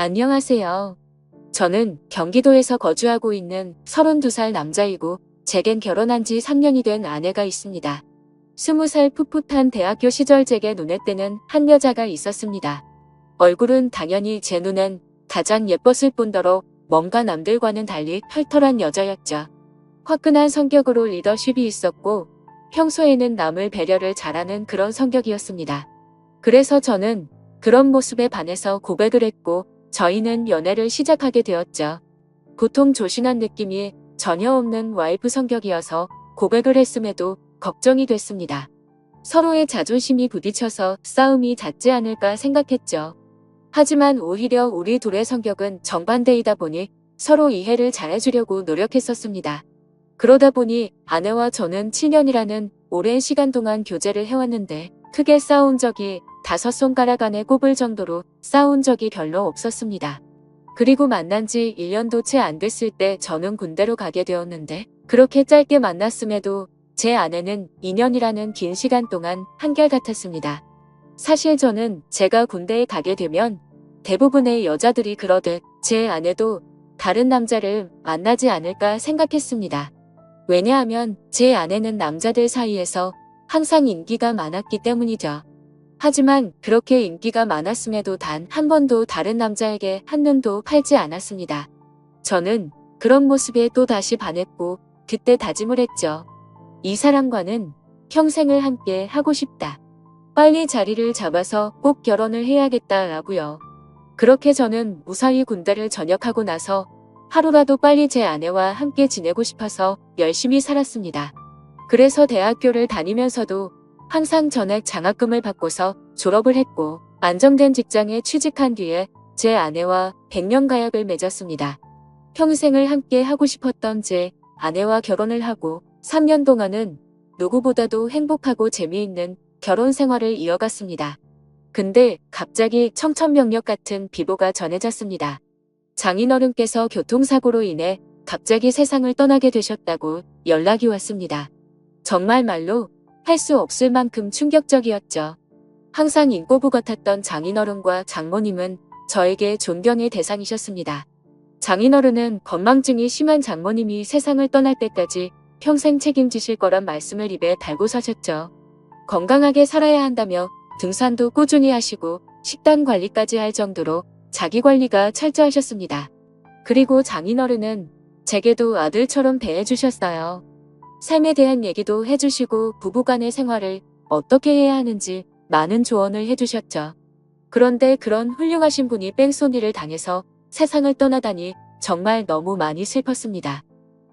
안녕하세요. 저는 경기도에서 거주하고 있는 32살 남자이고 제겐 결혼한 지 3년이 된 아내가 있습니다. 20살 풋풋한 대학교 시절 제게 눈에 띄는 한 여자가 있었습니다. 얼굴은 당연히 제 눈엔 가장 예뻤을 뿐더러 뭔가 남들과는 달리 털털한 여자였죠. 화끈한 성격으로 리더십이 있었고 평소에는 남을 배려를 잘하는 그런 성격이었습니다. 그래서 저는 그런 모습에 반해서 고백을 했고 저희는 연애를 시작하게 되었죠. 보통 조신한 느낌이 전혀 없는 와이프 성격이어서 고백을 했음에도 걱정이 됐습니다. 서로의 자존심이 부딪혀서 싸움이 잦지 않을까 생각했죠. 하지만 오히려 우리 둘의 성격은 정반대이다 보니 서로 이해를 잘해주려고 노력했었습니다. 그러다 보니 아내와 저는 7년이라는 오랜 시간 동안 교제를 해왔는데 크게 싸운 적이 5손가락 안에 꼽을 정도로 싸운 적이 별로 없었습니다. 그리고 만난 지 1년도 채 안 됐을 때 저는 군대로 가게 되었는데 그렇게 짧게 만났음에도 제 아내는 2년이라는 긴 시간 동안 한결같았습니다. 사실 저는 제가 군대에 가게 되면 대부분의 여자들이 그러듯 제 아내도 다른 남자를 만나지 않을까 생각했습니다. 왜냐하면 제 아내는 남자들 사이에서 항상 인기가 많았기 때문이죠. 하지만 그렇게 인기가 많았음에도 단 한 번도 다른 남자에게 한눈도 팔지 않았습니다. 저는 그런 모습에 또 다시 반했고 그때 다짐을 했죠. 이 사람과는 평생을 함께 하고 싶다. 빨리 자리를 잡아서 꼭 결혼을 해야겠다라고요. 그렇게 저는 무사히 군대를 전역하고 나서 하루라도 빨리 제 아내와 함께 지내고 싶어서 열심히 살았습니다. 그래서 대학교를 다니면서도 항상 전액 장학금을 받고서 졸업을 했고 안정된 직장에 취직한 뒤에 제 아내와 백년가약을 맺었습니다. 평생을 함께 하고 싶었던 제 아내와 결혼을 하고 3년 동안은 누구보다도 행복하고 재미있는 결혼 생활을 이어갔습니다. 근데 갑자기 청천벽력 같은 비보가 전해졌습니다. 장인어른께서 교통사고로 인해 갑자기 세상을 떠나게 되셨다고 연락이 왔습니다. 정말 말로 할 수 없을 만큼 충격적이었죠. 항상 인꼬부 같았던 장인어른과 장모님은 저에게 존경의 대상이셨습니다. 장인어른은 건망증이 심한 장모님이 세상을 떠날 때까지 평생 책임지실 거란 말씀을 입에 달고 사셨죠. 건강하게 살아야 한다며 등산도 꾸준히 하시고 식단 관리까지 할 정도로 자기 관리가 철저하셨습니다. 그리고 장인어른은 제게도 아들처럼 대해주셨어요. 삶에 대한 얘기도 해주시고 부부간의 생활을 어떻게 해야 하는지 많은 조언을 해주셨죠. 그런데 그런 훌륭하신 분이 뺑소니를 당해서 세상을 떠나다니 정말 너무 많이 슬펐습니다.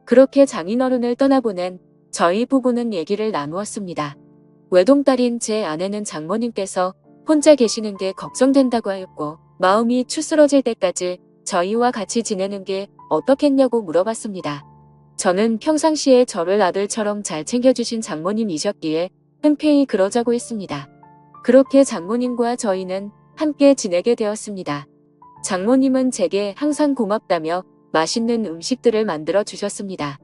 그렇게 장인어른을 떠나보낸 저희 부부는 얘기를 나누었습니다. 외동딸인 제 아내는 장모님께서 혼자 계시는 게 걱정된다고 하였고 마음이 추스러질 때까지 저희와 같이 지내는 게 어떻겠냐고 물어봤습니다. 저는 평상시에 저를 아들처럼 잘 챙겨주신 장모님이셨기에 흔쾌히 그러자고 했습니다. 그렇게 장모님과 저희는 함께 지내게 되었습니다. 장모님은 제게 항상 고맙다며 맛있는 음식들을 만들어 주셨습니다.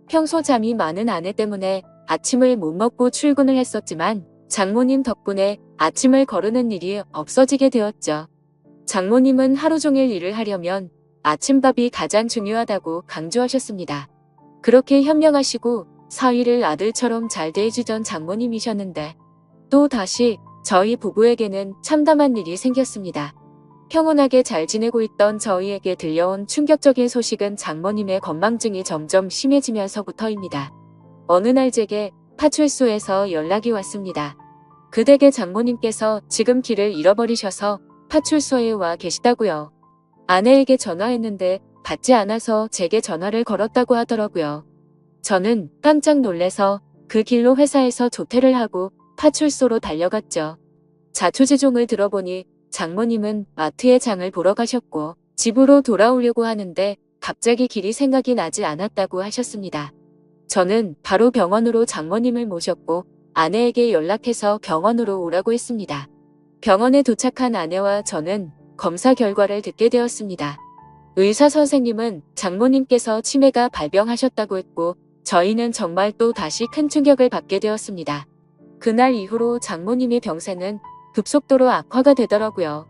평소 잠이 많은 아내 때문에 아침을 못 먹고 출근을 했었지만 장모님 덕분에 아침을 거르는 일이 없어지게 되었죠. 장모님은 하루 종일 일을 하려면 아침밥이 가장 중요하다고 강조하셨습니다. 그렇게 현명하시고 사위를 아들처럼 잘 대해주던 장모님이셨는데 또 다시 저희 부부에게는 참담한 일이 생겼습니다. 평온하게 잘 지내고 있던 저희에게 들려온 충격적인 소식은 장모님의 건망증이 점점 심해지면서부터입니다. 어느 날 제게 파출소에서 연락이 왔습니다. 그 댁의 장모님께서 지금 길을 잃어버리셔서 파출소에 와 계시다고요. 아내에게 전화했는데 받지 않아서 제게 전화를 걸었다고 하더라고요. 저는 깜짝 놀래서 그 길로 회사에서 조퇴를 하고 파출소로 달려갔죠. 자초지종을 들어보니 장모님은 마트에 장을 보러 가셨고 집으로 돌아오려고 하는데 갑자기 길이 생각이 나지 않았다고 하셨습니다. 저는 바로 병원으로 장모님을 모셨고 아내에게 연락해서 병원으로 오라고 했습니다. 병원에 도착한 아내와 저는 검사 결과를 듣게 되었습니다. 의사 선생님은 장모님께서 치매가 발병하셨다고 했고 저희는 정말 또 다시 큰 충격을 받게 되었습니다. 그날 이후로 장모님의 병세는 급속도로 악화가 되더라고요.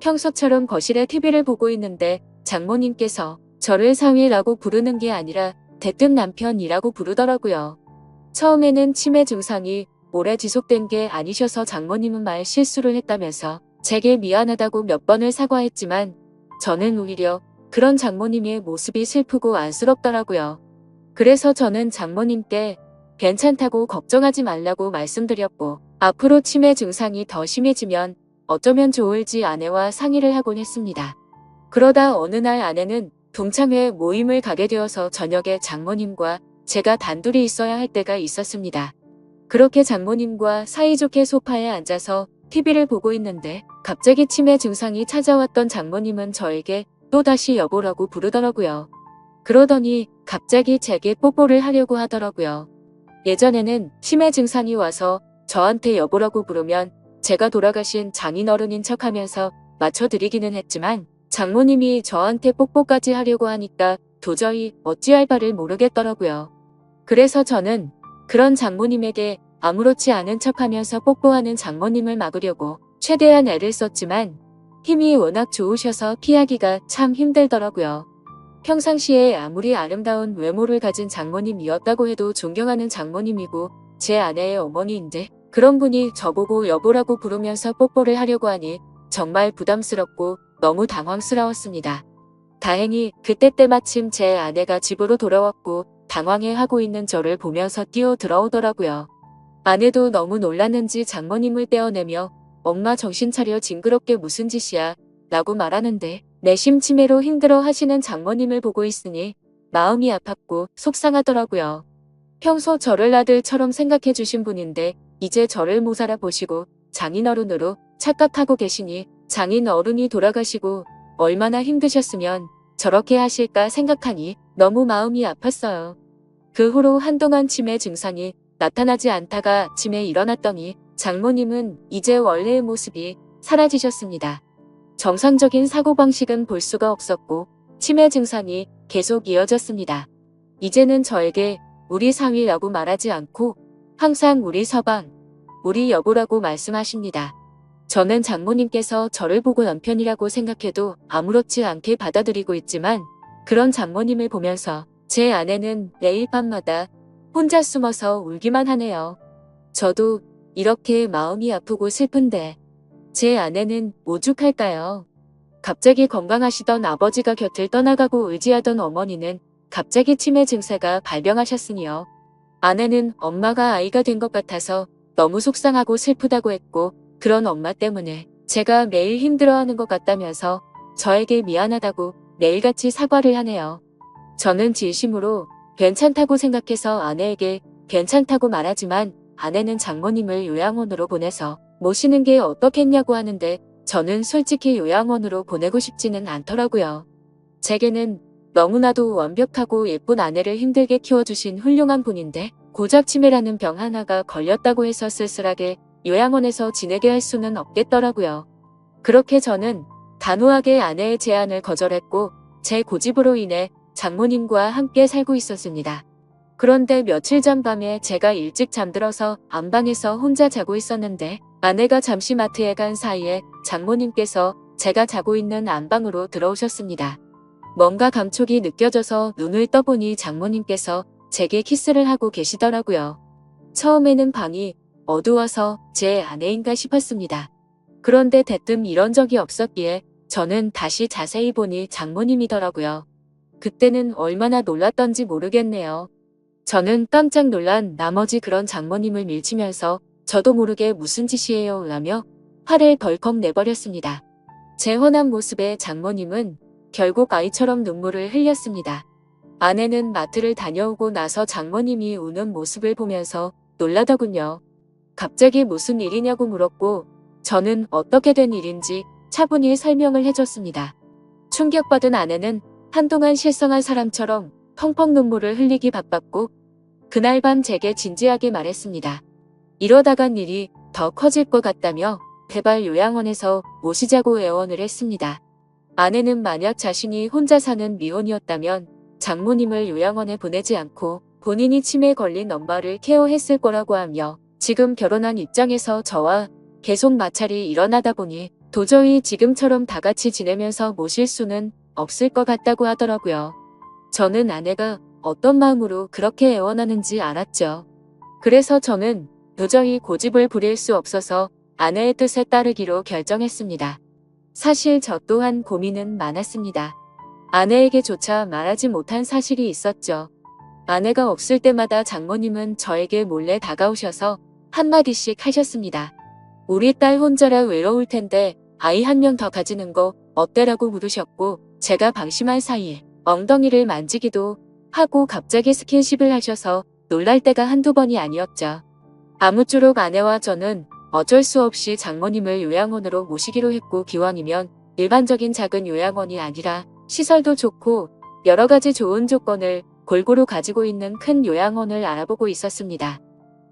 평소처럼 거실에 TV를 보고 있는데 장모님께서 저를 상위라고 부르는 게 아니라 대뜸 남편이라고 부르더라고요. 처음에는 치매 증상이 오래 지속된 게 아니셔서 장모님은 말 실수를 했다면서 제게 미안하다고 몇 번을 사과했지만 저는 오히려 그런 장모님의 모습이 슬프고 안쓰럽더라고요. 그래서 저는 장모님께 괜찮다고 걱정하지 말라고 말씀드렸고 앞으로 치매 증상이 더 심해지면 어쩌면 좋을지 아내와 상의를 하곤 했습니다. 그러다 어느 날 아내는 동창회 모임을 가게 되어서 저녁에 장모님과 제가 단둘이 있어야 할 때가 있었습니다. 그렇게 장모님과 사이좋게 소파에 앉아서 TV를 보고 있는데 갑자기 치매 증상이 찾아왔던 장모님은 저에게 또다시 여보라고 부르더라고요. 그러더니 갑자기 제게 뽀뽀를 하려고 하더라고요. 예전에는 치매 증상이 와서 저한테 여보라고 부르면 제가 돌아가신 장인어른인 척하면서 맞춰드리기는 했지만 장모님이 저한테 뽀뽀까지 하려고 하니까 도저히 어찌할 바를 모르겠더라고요. 그래서 저는 그런 장모님에게 아무렇지 않은 척하면서 뽀뽀하는 장모님을 막으려고 최대한 애를 썼지만 힘이 워낙 좋으셔서 피하기가 참 힘들더라고요. 평상시에 아무리 아름다운 외모를 가진 장모님이었다고 해도 존경하는 장모님이고 제 아내의 어머니인데 그런 분이 저보고 여보라고 부르면서 뽀뽀를 하려고 하니 정말 부담스럽고 너무 당황스러웠습니다. 다행히 그때 때마침 제 아내가 집으로 돌아왔고 당황해하고 있는 저를 보면서 뛰어 들어오더라고요. 아내도 너무 놀랐는지 장모님을 떼어내며 엄마 정신 차려 징그럽게 무슨 짓이야 라고 말하는데 내심 치매로 힘들어 하시는 장모님을 보고 있으니 마음이 아팠고 속상하더라고요. 평소 저를 아들처럼 생각해 주신 분인데 이제 저를 모살아 보시고 장인어른으로 착각하고 계시니 장인어른이 돌아가시고 얼마나 힘드셨으면 저렇게 하실까 생각하니 너무 마음이 아팠어요. 그 후로 한동안 치매 증상이 나타나지 않다가 치매 일어났더니 장모님은 이제 원래의 모습이 사라지셨습니다. 정상적인 사고방식은 볼 수가 없었고 치매 증상이 계속 이어졌습니다. 이제는 저에게 우리 사위라고 말하지 않고 항상 우리 서방, 우리 여보라고 말씀하십니다. 저는 장모님께서 저를 보고 남편이라고 생각해도 아무렇지 않게 받아들이고 있지만 그런 장모님을 보면서 제 아내는 매일 밤마다 혼자 숨어서 울기만 하네요. 저도 이렇게 마음이 아프고 슬픈데 제 아내는 오죽할까요? 갑자기 건강하시던 아버지가 곁을 떠나가고 의지하던 어머니는 갑자기 치매 증세가 발병하셨으니요. 아내는 엄마가 아이가 된 것 같아서 너무 속상하고 슬프다고 했고 그런 엄마 때문에 제가 매일 힘들어하는 것 같다면서 저에게 미안하다고 매일같이 사과를 하네요. 저는 진심으로 괜찮다고 생각해서 아내에게 괜찮다고 말하지만 아내는 장모님을 요양원으로 보내서 모시는 게 어떻겠냐고 하는데 저는 솔직히 요양원으로 보내고 싶지는 않더라고요. 제게는 너무나도 완벽하고 예쁜 아내를 힘들게 키워주신 훌륭한 분인데 고작 치매라는 병 하나가 걸렸다고 해서 쓸쓸하게 요양원에서 지내게 할 수는 없겠더라고요. 그렇게 저는 단호하게 아내의 제안을 거절했고 제 고집으로 인해 장모님과 함께 살고 있었습니다. 그런데 며칠 전 밤에 제가 일찍 잠들어서 안방에서 혼자 자고 있었는데 아내가 잠시 마트에 간 사이에 장모님께서 제가 자고 있는 안방으로 들어오셨습니다. 뭔가 감촉이 느껴져서 눈을 떠보니 장모님께서 제게 키스를 하고 계시더라고요. 처음에는 방이 어두워서 제 아내인가 싶었습니다. 그런데 대뜸 이런 적이 없었기에 저는 다시 자세히 보니 장모님이더라고요. 그때는 얼마나 놀랐던지 모르겠네요. 저는 깜짝 놀란 나머지 그런 장모님을 밀치면서 저도 모르게 무슨 짓이에요 라며 화를 덜컥 내버렸습니다. 제 훤한 모습에 장모님은 결국 아이처럼 눈물을 흘렸습니다. 아내는 마트를 다녀오고 나서 장모님이 우는 모습을 보면서 놀라더군요. 갑자기 무슨 일이냐고 물었고 저는 어떻게 된 일인지 차분히 설명을 해줬습니다. 충격받은 아내는 한동안 실성한 사람처럼 펑펑 눈물을 흘리기 바빴고 그날 밤 제게 진지하게 말했습니다. 이러다간 일이 더 커질 것 같다며 제발 요양원에서 모시자고 애원을 했습니다. 아내는 만약 자신이 혼자 사는 미혼이었다면 장모님을 요양원에 보내지 않고 본인이 치매에 걸린 엄마를 케어했을 거라고 하며 지금 결혼한 입장에서 저와 계속 마찰이 일어나다 보니 도저히 지금처럼 다 같이 지내면서 모실 수는 없을 것 같다고 하더라고요. 저는 아내가 어떤 마음으로 그렇게 애원하는지 알았죠. 그래서 저는 도저히 고집을 부릴 수 없어서 아내의 뜻에 따르기로 결정했습니다. 사실 저 또한 고민은 많았습니다. 아내에게조차 말하지 못한 사실이 있었죠. 아내가 없을 때마다 장모님은 저에게 몰래 다가오셔서 한마디씩 하셨습니다. 우리 딸 혼자라 외로울 텐데 아이 한 명 더 가지는 거 어때라고 물으셨고, 제가 방심한 사이에 엉덩이를 만지기도 하고 갑자기 스킨십을 하셔서 놀랄 때가 한두 번이 아니었죠. 아무쪼록 아내와 저는 어쩔 수 없이 장모님을 요양원으로 모시기로 했고, 기왕이면 일반적인 작은 요양원이 아니라 시설도 좋고 여러 가지 좋은 조건을 골고루 가지고 있는 큰 요양원을 알아보고 있었습니다.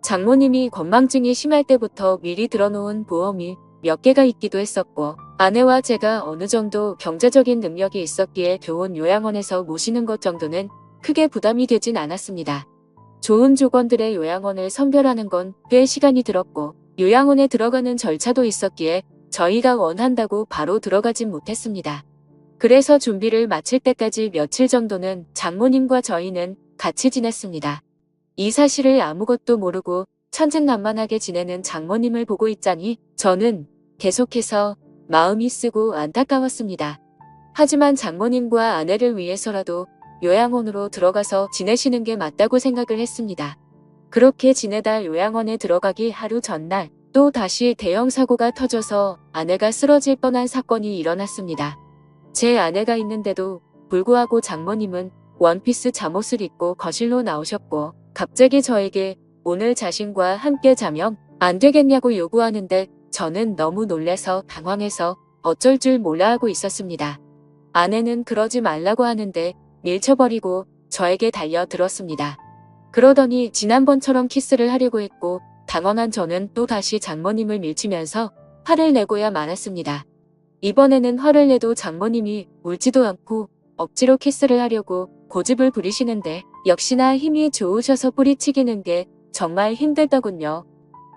장모님이 건망증이 심할 때부터 미리 들어놓은 보험이 몇 개가 있기도 했었고, 아내와 제가 어느 정도 경제적인 능력이 있었기에 좋은 요양원에서 모시는 것 정도는 크게 부담이 되진 않았습니다. 좋은 조건들의 요양원을 선별하는 건 꽤 시간이 들었고, 요양원에 들어가는 절차도 있었기에 저희가 원한다고 바로 들어가진 못했습니다. 그래서 준비를 마칠 때까지 며칠 정도는 장모님과 저희는 같이 지냈습니다. 이 사실을 아무것도 모르고 천진난만하게 지내는 장모님을 보고 있자니 저는 계속해서 마음이 쓰고 안타까웠습니다. 하지만 장모님과 아내를 위해서라도 요양원으로 들어가서 지내시는 게 맞다고 생각을 했습니다. 그렇게 지내다 요양원에 들어가기 하루 전날 또 다시 대형 사고가 터져서 아내가 쓰러질 뻔한 사건이 일어났습니다. 제 아내가 있는데도 불구하고 장모님은 원피스 잠옷을 입고 거실로 나오셨고, 갑자기 저에게 오늘 자신과 함께 자면 안 되겠냐고 요구하는데 저는 너무 놀라서 당황해서 어쩔 줄 몰라 하고 있었습니다. 아내는 그러지 말라고 하는데 밀쳐버리고 저에게 달려들었습니다. 그러더니 지난번처럼 키스를 하려고 했고, 당황한 저는 또다시 장모님을 밀치면서 화를 내고야 말았습니다. 이번에는 화를 내도 장모님이 울지도 않고 억지로 키스를 하려고 고집을 부리시는데 역시나 힘이 좋으셔서 뿌리치기는 게 정말 힘들더군요.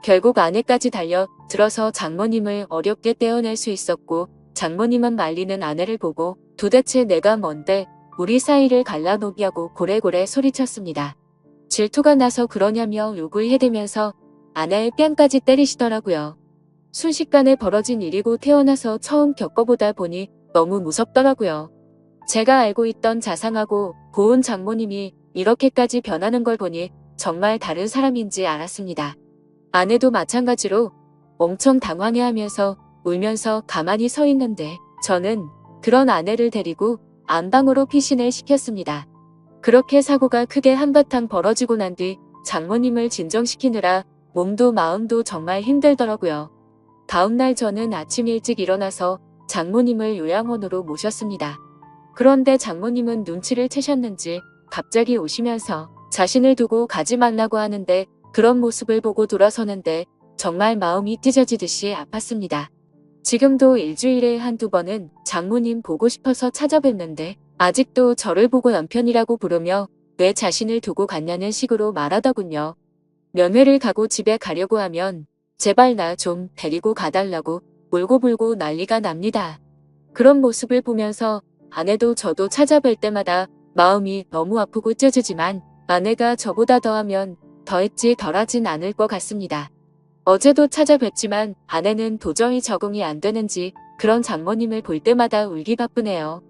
결국 아내까지 달려들어서 장모님을 어렵게 떼어낼 수 있었고, 장모님은 말리는 아내를 보고 도대체 내가 뭔데 우리 사이를 갈라놓냐고 고래고래 소리쳤습니다. 질투가 나서 그러냐며 욕을 해대면서 아내의 뺨까지 때리시더라고요. 순식간에 벌어진 일이고 태어나서 처음 겪어보다 보니 너무 무섭더라고요. 제가 알고 있던 자상하고 고운 장모님이 이렇게까지 변하는 걸 보니 정말 다른 사람인지 알았습니다. 아내도 마찬가지로 엄청 당황해하면서 울면서 가만히 서 있는데 저는 그런 아내를 데리고 안방으로 피신을 시켰습니다. 그렇게 사고가 크게 한바탕 벌어지고 난 뒤 장모님을 진정시키느라 몸도 마음도 정말 힘들더라고요. 다음날 저는 아침 일찍 일어나서 장모님을 요양원으로 모셨습니다. 그런데 장모님은 눈치를 채셨는지 갑자기 오시면서 자신을 두고 가지 말라고 하는데, 그런 모습을 보고 돌아서는데 정말 마음이 찢어지듯이 아팠습니다. 지금도 일주일에 한두 번은 장모님 보고 싶어서 찾아뵙는데 아직도 저를 보고 남편이라고 부르며 왜 자신을 두고 갔냐는 식으로 말하더군요. 면회를 가고 집에 가려고 하면 제발 나 좀 데리고 가달라고 울고불고 난리가 납니다. 그런 모습을 보면서 아내도 저도 찾아뵐 때마다 마음이 너무 아프고 찢어지지만 아내가 저보다 더하면 더했지 덜하진 않을 것 같습니다. 어제도 찾아뵀지만 아내는 도저히 적응이 안 되는지 그런 장모님을 볼 때마다 울기 바쁘네요.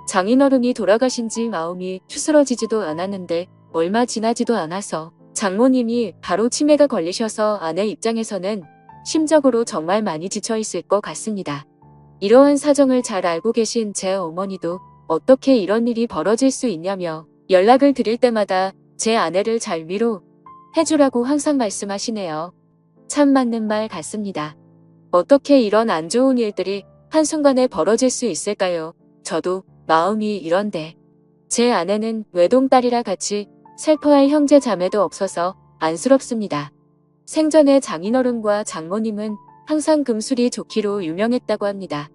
장인어른이 돌아가신 지 마음이 추스러지지도 않았는데 얼마 지나지도 않아서 장모님이 바로 치매가 걸리셔서 아내 입장에서는 심적으로 정말 많이 지쳐있을 것 같습니다. 이러한 사정을 잘 알고 계신 제 어머니도 어떻게 이런 일이 벌어질 수 있냐며 연락을 드릴 때마다 제 아내를 잘 위로해주라고 항상 말씀하시네요. 참 맞는 말 같습니다. 어떻게 이런 안 좋은 일들이 한순간에 벌어질 수 있을까요? 저도 마음이 이런데 제 아내는 외동딸이라 같이 슬퍼할 형제 자매도 없어서 안쓰럽습니다. 생전에 장인어른과 장모님은 항상 금술이 좋기로 유명했다고 합니다.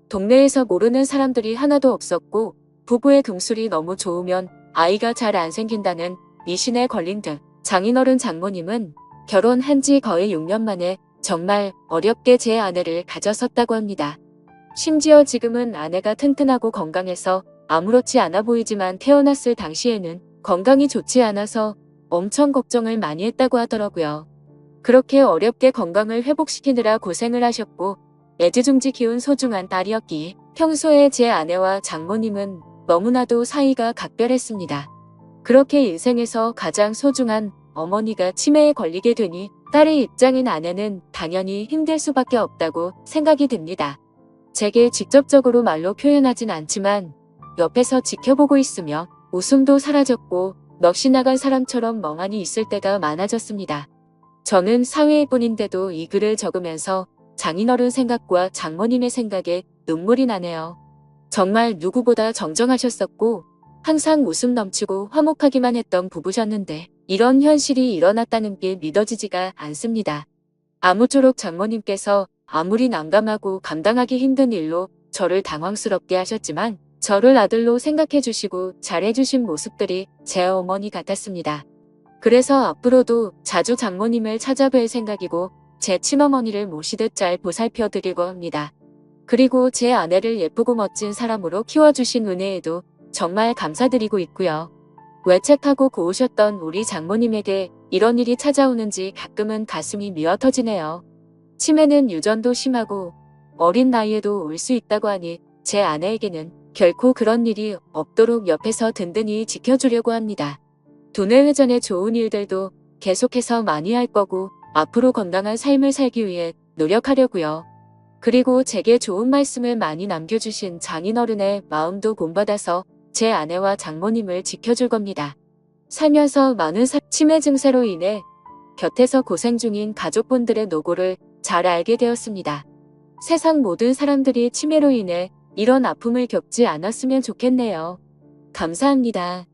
동네에서 모르는 사람들이 하나도 없었고 부부의 금술이 너무 좋으면 아이가 잘 안 생긴다는 미신에 걸린 듯 장인어른 장모님은 결혼한 지 거의 6년 만에 정말 어렵게 제 아내를 가졌었다고 합니다. 심지어 지금은 아내가 튼튼하고 건강해서 아무렇지 않아 보이지만 태어났을 당시에는 건강이 좋지 않아서 엄청 걱정을 많이 했다고 하더라고요. 그렇게 어렵게 건강을 회복시키느라 고생을 하셨고 애지중지 키운 소중한 딸이었기에 평소에 제 아내와 장모님은 너무나도 사이가 각별했습니다. 그렇게 인생에서 가장 소중한 어머니가 치매에 걸리게 되니 딸의 입장인 아내는 당연히 힘들 수밖에 없다고 생각이 듭니다. 제게 직접적으로 말로 표현하진 않지만 옆에서 지켜보고 있으며 웃음도 사라졌고 넋이 나간 사람처럼 멍하니 있을 때가 많아졌습니다. 저는 사회의 분인데도 이 글을 적으면서 장인어른 생각과 장모님의 생각에 눈물이 나네요. 정말 누구보다 정정하셨었고 항상 웃음 넘치고 화목하기만 했던 부부셨는데 이런 현실이 일어났다는 게 믿어지지가 않습니다. 아무쪼록 장모님께서 아무리 난감하고 감당하기 힘든 일로 저를 당황스럽게 하셨지만 저를 아들로 생각해 주시고 잘해 주신 모습들이 제 어머니 같았습니다. 그래서 앞으로도 자주 장모님을 찾아뵐 생각이고 제 친어머니를 모시듯 잘 보살펴 드리고 합니다. 그리고 제 아내를 예쁘고 멋진 사람으로 키워주신 은혜에도 정말 감사드리고 있고요. 외책하고 고우셨던 우리 장모님에게 이런 일이 찾아오는지 가끔은 가슴이 미어 터지네요. 치매는 유전도 심하고 어린 나이에도 올 수 있다고 하니 제 아내에게는 결코 그런 일이 없도록 옆에서 든든히 지켜주려고 합니다. 두뇌 회전의 좋은 일들도 계속해서 많이 할 거고 앞으로 건강한 삶을 살기 위해 노력하려고요. 그리고 제게 좋은 말씀을 많이 남겨주신 장인어른의 마음도 본받아서 제 아내와 장모님을 지켜줄 겁니다. 살면서 많은 치매 증세로 인해 곁에서 고생 중인 가족분들의 노고를 잘 알게 되었습니다. 세상 모든 사람들이 치매로 인해 이런 아픔을 겪지 않았으면 좋겠네요. 감사합니다.